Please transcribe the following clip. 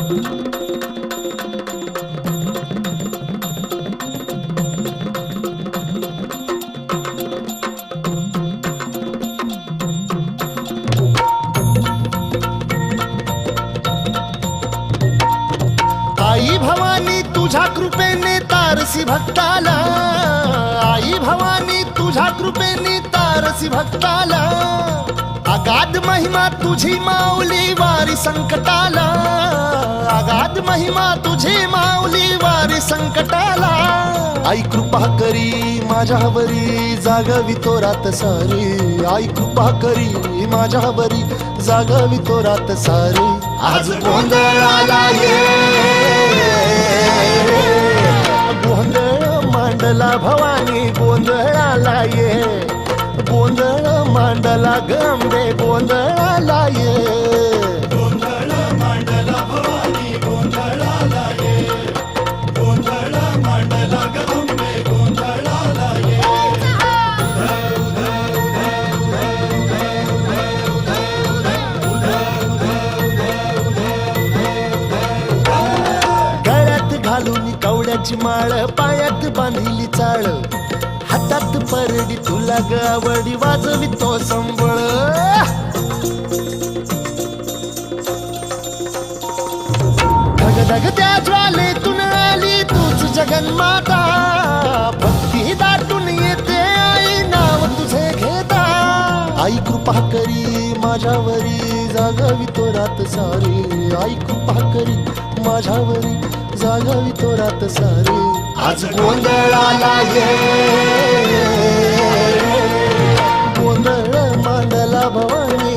आई भवानी तुझ्या कृपेने तारसी भक्ताला, आई भवानी तुझ्या कृपेने तारसी भक्ताला, अगाध महिमा तुझी माऊली वारी संकटाला, अगाध महिमा तुझी माऊली वारी संकटाला. आई कृपा करी माझ्यावरी जागवी तो रात सारी, आई कृपा करी माझ्यावरी जागवी तो रात सारी. आज गोंधळाला ये, गोंधळ मांडला भवानी गोंधळाला ये, गोंधळ मांडला गंबे गोंधळाला ये. गोंधळ मांडला भवानी गोंधळाला ये, गोंधळ मांडला गंबे गोंधळाला ये. गळ्यात घालून कवड्याची माळ, पायात बांधिली चाळ, हातात परडी तुला गावडी वाजवी तो संबळ. धगधग त्या ज्वालेतून आली तूच जगन्माता, भक्ती दाटून येते आई नाव तुझे घेता. आई कृपा करी माझ्यावरी जागवी तो रात सारी, आई कृपा करी माझ्यावरी जागवी तो रात सारी. आज गोंधळाला ये, गोंधळ मांडला भवानी